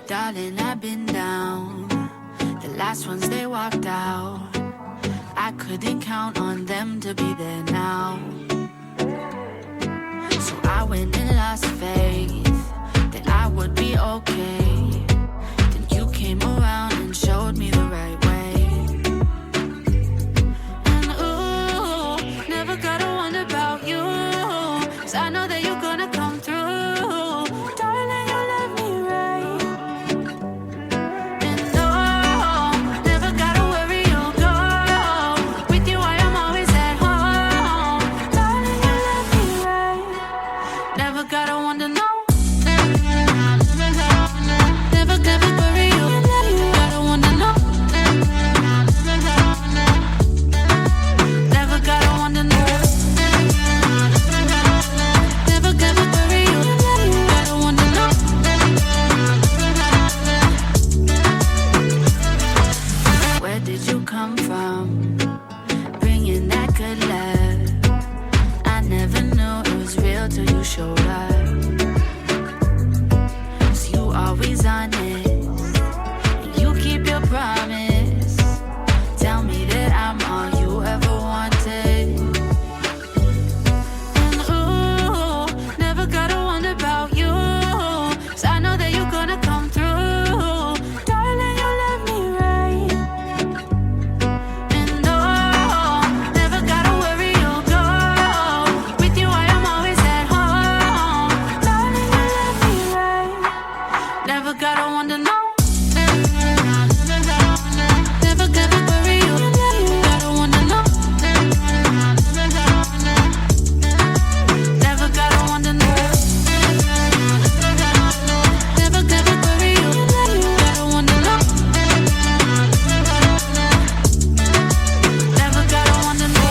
Darling, I've been down. The last ones, they walked out. I couldn't count on them to be there now. So I went and lost faith that I would be okay. Then you came around and showed me the right way. And ooh, never gotta wonder about you, 'cause I know that you're gonna come through. Darling, you love me right. And no, never gotta worry, you'll go. With you I am always at home. Darling, you love me right. Never gotta wonder, no. Never worry, you gotta wonder, no. Never gotta wonder, no. Never worry, you gotta wonder, no. Where did you come from? Bringing that good love. I never knew it was real till you showed up. 'Cause you always honest, and you keep your promise. Tell me that I'm all you ever wanted. And ooh, never gotta wonder about you, 'cause I know that you're gonna come through. Darling, you love me right. And no, never gotta worry, you'll go. With you I am always at home. Darling, you love me right. Never gotta wonder, no. Never worry, you gotta wonder, no. Never gotta wonder, no. Never worry, you gotta wonder, no. Never gotta wonder, no.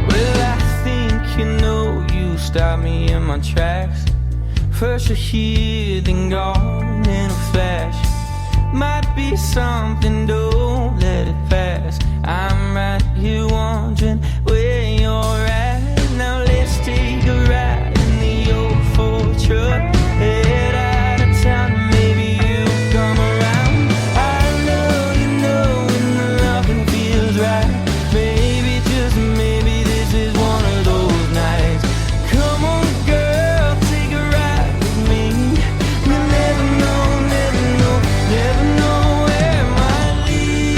Well, I think you know you stopped me in my tracks. First you're here, then gone in a flash. Might be something, don't let it pass. I'm right here wondering where you're at. Now let's take a ride in the old Ford truck. Head out of town, maybe you'll come around. I know you know when the loving feels right. Maybe, just maybe, this is one of those nights. Come on, girl, take a ride with me. You never know, never know, never know where it might lead.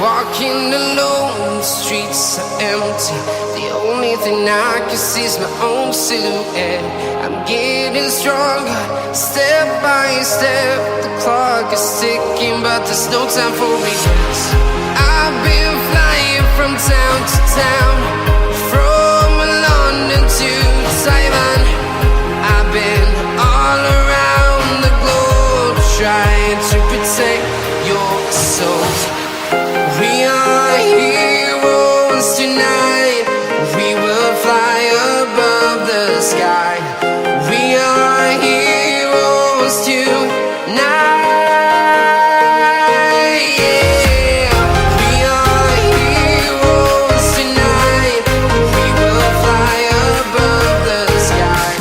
Walking alone, the streets are empty. The only thing I can see is my own silhouette. I'm getting stronger, step by step. The clock is ticking, but there's no time for me. I've been flying from town to town, from London to Taiwan. I've been all around the globe, trying to protect your soul. We are heroes tonight. We will fly above the sky. We are heroes tonight. Yeah. We are heroes tonight. We will fly above the sky.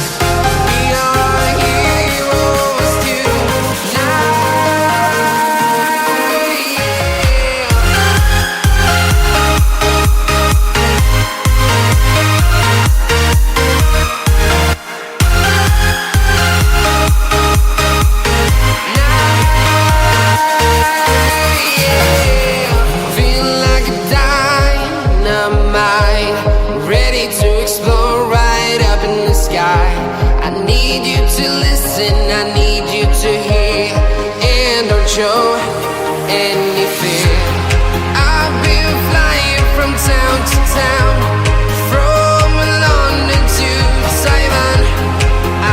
We are heroes tonight. Ready to explore right up in the sky. I need you to listen, I need you to hear, and don't show any fear. I've been flying from town to town, from London to Taiwan.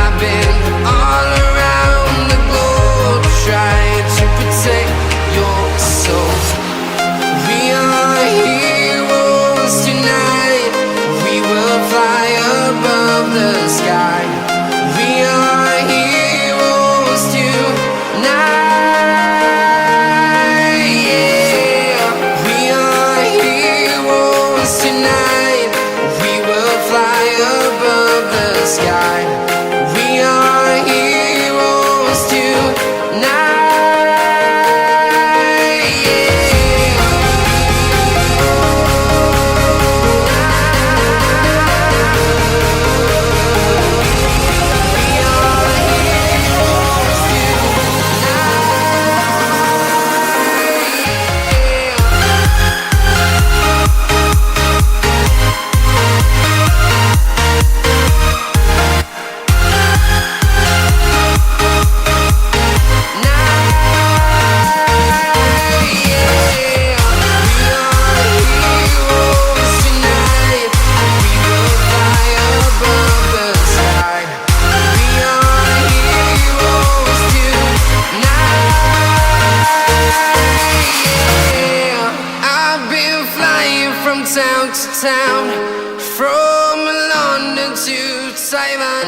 I've been all around the globe, trying to protect your soul. We are heroes tonight. We will fly above the sky. We are heroes tonight. Yeah. We are heroes tonight. We will fly above the sky. We are heroes tonight. Town to town, from London to Taiwan.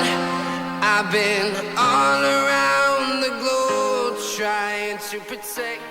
I've been all around the globe, trying to protect